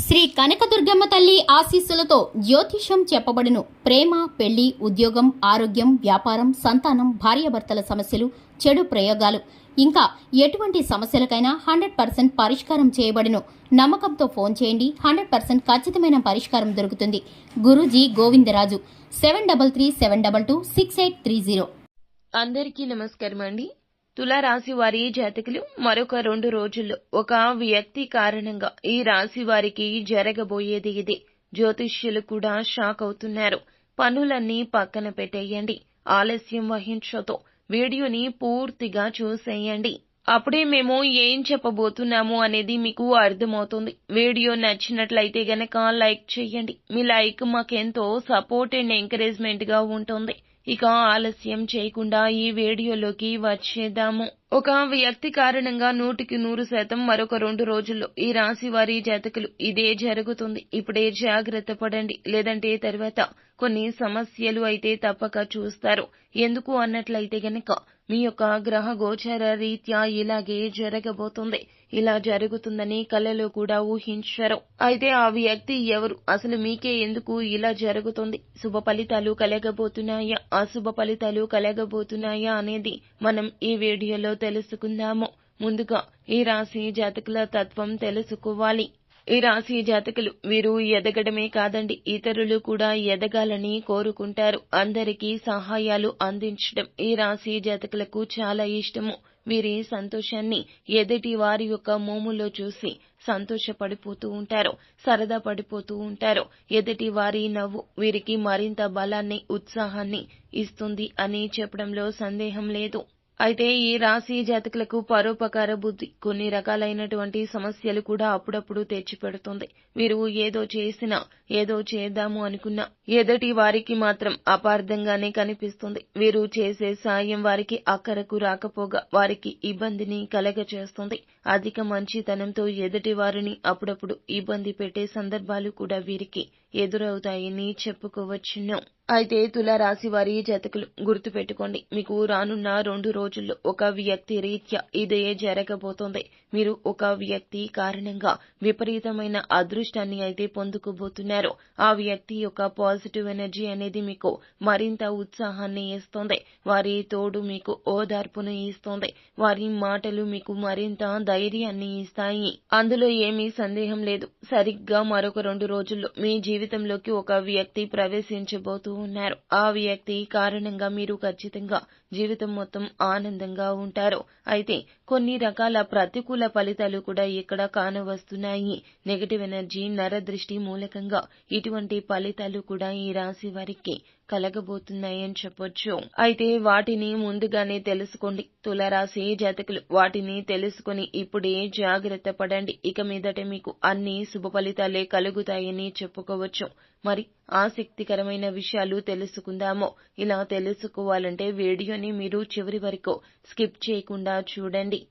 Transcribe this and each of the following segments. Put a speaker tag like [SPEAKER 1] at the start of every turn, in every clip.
[SPEAKER 1] శ్రీ కనకదుర్గమ్మ తల్లి ఆశీస్సులతో జ్యోతిష్యం చెప్పబడును. ప్రేమ, పెళ్లి, ఉద్యోగం, ఆరోగ్యం, వ్యాపారం, సంతానం, భార్యాభర్తల సమస్యలు, చెడు ప్రయోగాలు, ఇంకా ఎటువంటి సమస్యలకైనా 100% పరిష్కారం చేయబడును. నమ్మకంతో ఫోన్ చేయండి. 100% ఖచ్చితమైన పరిష్కారం దొరుకుతుంది. గురూజీ గోవిందరాజు 7337226830.
[SPEAKER 2] అందరికీ నమస్కారం అండి. తులారాశి వారి జాతకులు మరొక 2 రోజుల్లో ఒక వ్యక్తి కారణంగా ఈ రాశి వారికి జరగబోయేది ఇదే. జ్యోతిష్యులు కూడా షాక్ అవుతున్నారు. పనులన్నీ పక్కన పెట్టేయండి. ఆలస్యం వహించొద్దు. వీడియోని పూర్తిగా చూసేయండి. అప్పుడే మేము ఏం చెప్పబోతున్నాము అనేది మీకు అర్థమవుతుంది. వీడియో నచ్చినట్లయితే గనక లైక్ చేయండి. మీ లైక్ మాకెంతో సపోర్ట్ అండ్ ఎంకరేజ్మెంట్ గా ఉంటుంది. ఇక ఆలస్యం చేయకుండా ఈ వీడియోలోకి వచ్చేద్దాము. ఒక వ్యక్తి కారణంగా 100% మరొక 2 రోజుల్లో ఈ రాశి వారి జాతకులు ఇదే జరుగుతుంది. ఇప్పుడే జాగ్రత్త పడండి, లేదంటే తర్వాత కొన్ని సమస్యలు అయితే తప్పక చూస్తారు. ఎందుకు అన్నట్లయితే గనక మీ యొక్క గ్రహ గోచర రీత్యా ఇలాగే జరగబోతుంది. ఇలా జరుగుతుందని కలలో కూడా ఊహించరు. అయితే ఆ వ్యక్తి ఎవరు, అసలు మీకే ఎందుకు ఇలా జరుగుతుంది, శుభ ఫలితాలు కలగబోతున్నాయా, అశుభ ఫలితాలు కలగబోతున్నాయా అనేది మనం ఈ వీడియోలో తెలుసుకుందాము. ముందుగా ఈ రాశి జాతకుల తత్వం తెలుసుకోవాలి. ఈ రాశి జాతకులు వీరు ఎదగడమే కాదండి, ఇతరులు కూడా ఎదగాలని కోరుకుంటారు. అందరికీ సహాయాలు అందించడం ఈ రాశి జాతకులకు చాలా ఇష్టము. వీరి సంతోషాన్ని ఎదుటి వారి యొక్క మోములో చూసి సంతోషపడిపోతూ ఉంటారు, సరదా పడిపోతూ ఉంటారు. ఎదుటి వారి నవ్వు వీరికి మరింత బలాన్ని, ఉత్సాహాన్ని ఇస్తుంది అని చెప్పడంలో సందేహం లేదు. అయితే ఈ రాశి జాతకులకు పరోపకార బుద్ధి కొన్ని రకాలైనటువంటి సమస్యలు కూడా అప్పుడప్పుడు తెచ్చిపెడుతుంది. వీరు ఏదో చేసినా, ఏదో చేద్దాము అనుకున్నా ఎదుటి వారికి మాత్రం అపార్థంగానే కనిపిస్తుంది. వీరు చేసే సాయం వారికి అక్కరకు రాకపోగా వారికి ఇబ్బందిని కలగచేస్తుంది. అధిక మంచితనంతో ఎదుటి వారిని అప్పుడప్పుడు ఇబ్బంది పెట్టే సందర్భాలు కూడా వీరికి ఎదురవుతాయని చెప్పుకోవచ్చును. అయితే తులారాశి వారి జాతకులు గుర్తుపెట్టుకోండి, మీకు రానున్న 2 రోజుల్లో ఒక వ్యక్తి రీత్యా ఇదే జరగబోతోంది. మీరు ఒక వ్యక్తి కారణంగా విపరీతమైన అదృష్టాన్ని అయితే పొందుకోబోతున్నారు. ఆ వ్యక్తి యొక్క పాజిటివ్ ఎనర్జీ అనేది మీకు మరింత ఉత్సాహాన్ని ఇస్తుంది. వారి తోడు మీకు ఓదార్పును ఇస్తుంది. వారి మాటలు మీకు మరింత ధైర్యాన్ని ఇస్తాయి. అందులో ఏమీ సందేహం లేదు. సరిగ్గా మరొక 2 రోజుల్లో మీ జీవితంలోకి ఒక వ్యక్తి ప్రవేశించబోతూ ఉన్నారు. ఆ వ్యక్తి కారణంగా మీరు ఖచ్చితంగా జీవితం మొత్తం ఆనందంగా ఉంటారు. అయితే కొన్ని రకాల ప్రతికూల ఫలితాలు కూడా ఇక్కడ కానవస్తున్నాయి. నెగటివ్ ఎనర్జీ, నరదృష్టి మూలకంగా ఇటువంటి ఫలితాలు కూడా ఈ రాశి వారికి కలగబోతున్నాయని చెప్పొచ్చు. అయితే వాటిని ముందుగానే తెలుసుకోండి. తులారాశి జాతకులు వాటిని తెలుసుకుని ఇప్పుడే జాగ్రత్త పడండి. ఇక మీదట మీకు అన్ని శుభ ఫలితాలే కలుగుతాయని చెప్పుకోవచ్చు. మరి ఆసక్తికరమైన విషయాలు తెలుసుకుందాము. ఇలా తెలుసుకోవాలంటే వీడియోని మీరు చివరి వరకు స్కిప్ చేయకుండా చూడండి.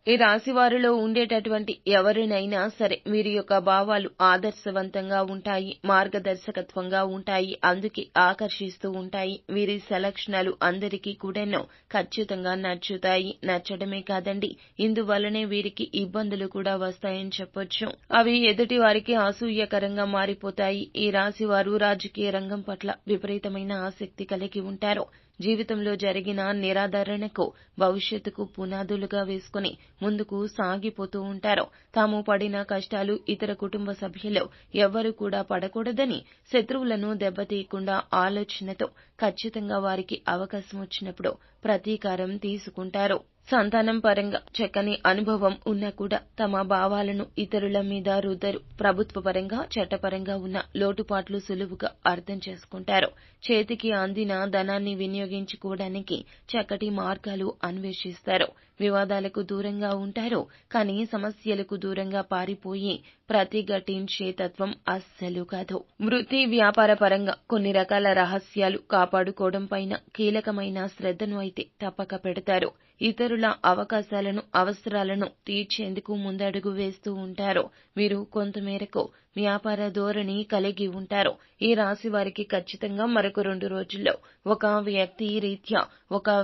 [SPEAKER 2] ఈ రాశి వారిలో ఉండేటటువంటి ఎవరినైనా సరే వీరి యొక్క భావాలు ఆదర్శవంతంగా ఉంటాయి, మార్గదర్శకత్వంగా ఉంటాయి, అందుకే ఆకర్షిస్తూ ఉంటాయి. వీరి సెలక్షణలు అందరికీ కూడాను ఖచ్చితంగా నచ్చుతాయి. నచ్చడమే కాదండి, ఇందువల్లనే వీరికి ఇబ్బందులు కూడా వస్తాయని చెప్పొచ్చు. అవి ఎదుటి వారికి అసూయకరంగా మారిపోతాయి. ఈ రాశి వారు రాజకీయ రంగం పట్ల విపరీతమైన ఆసక్తి కలిగి ఉంటారు. జీవితంలో జరిగిన నిరాదరణకు భవిష్యత్తుకు పునాదులుగా వేసుకుని ముందుకు సాగిపోతూ ఉంటారు. తాము పడిన కష్టాలు ఇతర కుటుంబ సభ్యులు ఎవ్వరూ కూడా పడకూడదని శత్రువులను దెబ్బతీయకుండా ఆలోచనతో ఖచ్చితంగా వారికి అవకాశం వచ్చినప్పుడు ప్రతీకారం తీసుకుంటారు. సంతానం పరంగా చక్కని అనుభవం ఉన్నా కూడా తమ భావాలను ఇతరుల మీద రుద్దరు. ప్రభుత్వ పరంగా, చట్టపరంగా ఉన్న లోటుపాట్లు సులువుగా అర్థం చేసుకుంటారు. చేతికి అందిన ధనాన్ని వినియోగించుకోవడానికి చక్కటి మార్గాలు అన్వేషిస్తారు. వివాదాలకు దూరంగా ఉంటారు, కానీ సమస్యలకు దూరంగా పారిపోయి ప్రతిఘటించే తత్వం అస్సలు కాదు. వృత్తి వ్యాపార పరంగా కొన్ని రకాల రహస్యాలు కాపాడుకోవడం పైన కీలకమైన శ్రద్ధను అయితే తప్పక పెడతారు. ఇతరుల అవకాశాలను, అవసరాలను తీర్చేందుకు ముందడుగు వేస్తూ ఉంటారు. వీరు కొంతమేరకు వ్యాపార ధోరణి కలిగి ఉంటారు. ఈ రాశి వారికి ఖచ్చితంగా మరొక 2 రోజుల్లో ఒక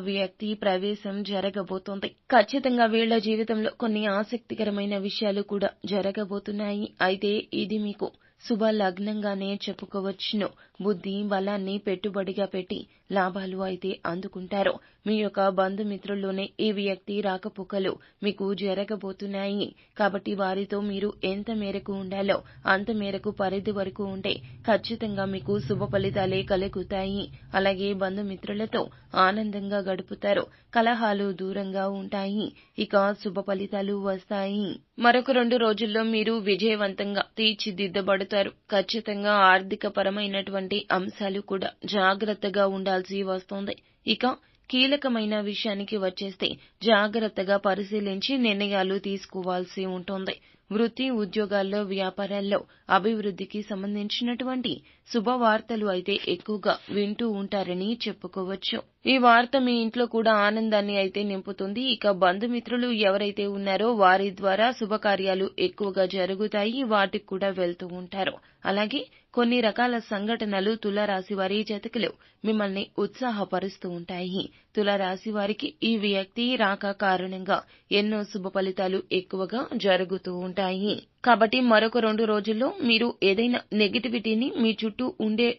[SPEAKER 2] వ్యక్తి ప్రవేశం జరగబోతోంది. ఖచ్చితంగా వీళ్ల జీవితంలో కొన్ని ఆసక్తికరమైన విషయాలు కూడా జరగబోతున్నాయి. అయితే ఇది మీకు శుభ లగ్నంగానే చెప్పుకోవచ్చును. బుద్ధి బలాన్ని పెట్టుబడిగా పెట్టి లాభాలు అయితే అందుకుంటారు. మీ యొక్క బంధుమిత్రుల్లోనే ఈ వ్యక్తి రాకపోకలు మీకు జరగబోతున్నాయి. కాబట్టి వారితో మీరు ఎంత మేరకు ఉండాలో అంత మేరకు పరిధి వరకు ఉంటే ఖచ్చితంగా మీకు శుభ ఫలితాలే కలుగుతాయి. అలాగే బంధుమిత్రులతో ఆనందంగా గడుపుతారు. కలహాలు దూరంగా ఉంటాయి. ఇక శుభ ఫలితాలు వస్తాయి. మరొక 2 రోజుల్లో మీరు విజయవంతంగా తీర్చిదిద్దబడతారు. ఖచ్చితంగా ఆర్థిక పరమైనటువంటి అంశాలు కూడా జాగ్రత్తగా ఉండాల్సి వస్తుంది. ఇక కీలకమైన విషయానికి వచ్చేస్తే జాగ్రత్తగా పరిశీలించి నిర్ణయాలు తీసుకోవాల్సి ఉంటుంది. వృత్తి, ఉద్యోగాల్లో, వ్యాపారాల్లో అభివృద్ధికి సంబంధించినటువంటి శుభవార్తలు అయితే ఎక్కువగా వింటూ ఉంటారని చెప్పుకోవచ్చు. ఈ వార్త మీ ఇంట్లో కూడా ఆనందాన్ని అయితే నింపుతుంది. ఇక బంధుమిత్రులు ఎవరైతే ఉన్నారో వారి ద్వారా శుభకార్యాలు ఎక్కువగా జరుగుతాయి. వాటికి కూడా వెళ్తూ ఉంటారు. అలాగే కొన్ని రకాల సంఘటనలు తులారాశి వారి జాతకులు మిమ్మల్ని ఉత్సాహపరుస్తూ ఉంటాయి. తులారాశి వారికి ఈ వ్యక్తి రాక కారణంగా ఎన్నో శుభ ఫలితాలు ఎక్కువగా జరుగుతూ ఉంటాయి. కాబట్టి మరొక 2 రోజుల్లో మీరు ఏదైనా నెగటివిటీని మీ చుట్టూ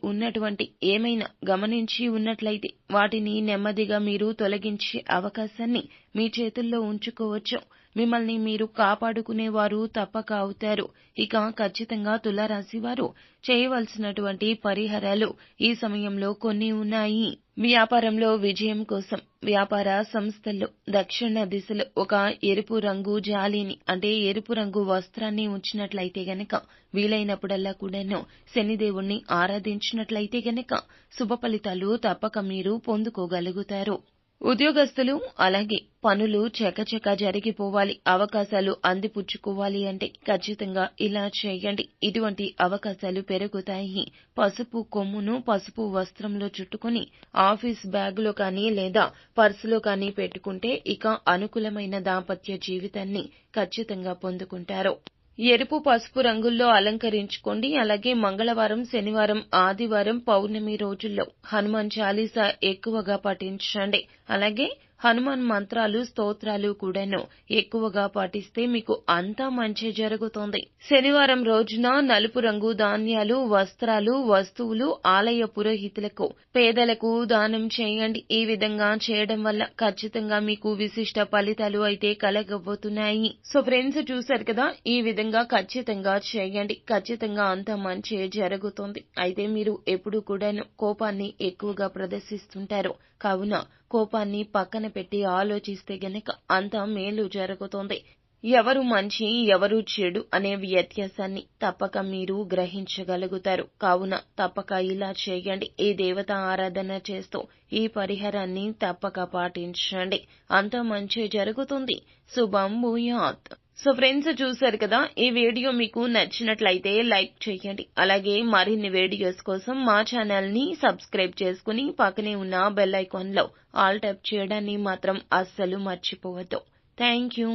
[SPEAKER 2] ఉన్నటువంటి ఏమైనా గమనించి ఉన్నట్లయితే వాటిని నెమ్మదిగా మీరు తొలగించే అవకాశాన్ని మీ చేతుల్లో ఉంచుకోవచ్చు. మిమ్మల్ని మీరు కాపాడుకునేవారు తప్పక అవుతారు. ఇక ఖచ్చితంగా తులారాశి వారు చేయవలసినటువంటి పరిహారాలు ఈ సమయంలో కొన్ని ఉన్నాయి. వ్యాపారంలో విజయం కోసం వ్యాపార సంస్థల్లో దక్షిణ దిశలో ఒక ఎరుపు రంగు జాలీని అంటే ఎరుపు రంగు వస్త్రాన్ని ఉంచినట్లయితే గనక వీలైనప్పుడల్లా కూడాను శనిదేవుణ్ణి ఆరాధించినట్లయితే గనక శుభ ఫలితాలు తప్పక మీరు పొందుకోగలుగుతారు. ఉద్యోగస్తులు అలాగే పనులు చకచకా జరిగిపోవాలి, అవకాశాలు అందిపుచ్చుకోవాలి అంటే ఖచ్చితంగా ఇలా చేయండి. ఇటువంటి అవకాశాలు పెరుగుతాయి. పసుపు కొమ్మును పసుపు వస్త్రంలో చుట్టుకొని ఆఫీస్ బ్యాగులో కానీ లేదా పర్సులో కానీ పెట్టుకుంటే ఇక అనుకూలమైన దాంపత్య జీవితాన్ని ఖచ్చితంగా పొందుకుంటారు. ఎరుపు, పసుపు రంగుల్లో అలంకరించుకోండి. అలాగే మంగళవారం, శనివారం, ఆదివారం, పౌర్ణమి రోజుల్లో హనుమాన్ చాలీసా ఎక్కువగా పఠించండి. అలాగే హనుమాన్ మంత్రాలు, స్తోత్రాలు కూడాను ఎక్కువగా పాటిస్తే మీకు అంతా మంచి జరుగుతుంది. శనివారం రోజున నలుపు రంగు ధాన్యాలు, వస్త్రాలు, వస్తువులు ఆలయ పురోహితులకు, పేదలకు దానం చేయండి. ఈ విధంగా చేయడం వల్ల ఖచ్చితంగా మీకు విశిష్ట ఫలితాలు అయితే కలగబోతున్నాయి. సో ఫ్రెండ్స్, చూశారు కదా, ఈ విధంగా ఖచ్చితంగా చేయండి. ఖచ్చితంగా అంతా మంచి జరుగుతుంది. అయితే మీరు ఎప్పుడు కూడాను కోపాన్ని ఎక్కువగా ప్రదర్శిస్తుంటారు. కావున కోపాన్ని పక్కన పెట్టి ఆలోచిస్తే గనక అంతా మేలు జరుగుతుంది. ఎవరు మంచి, ఎవరు చెడు అనే వ్యత్యాసాన్ని తప్పక మీరు గ్రహించగలుగుతారు. కావున తప్పక ఇలా చేయండి. ఈ దేవత ఆరాధన చేస్తూ ఈ పరిహారాన్ని తప్పక పాటించండి. అంతా మంచి జరుగుతుంది. శుభం భూయాత్. సో ఫ్రెండ్స్, చూశారు కదా, ఈ వీడియో మీకు నచ్చినట్లయితే లైక్ చేయండి. అలాగే మరిన్ని వీడియోస్ కోసం మా ఛానల్ ని సబ్స్క్రైబ్ చేసుకుని పక్కనే ఉన్న బెల్ ఐకాన్ లో ఆల్ ట్యాప్ చేయడాన్ని మాత్రం అస్సలు మర్చిపోవద్దు. Thank you.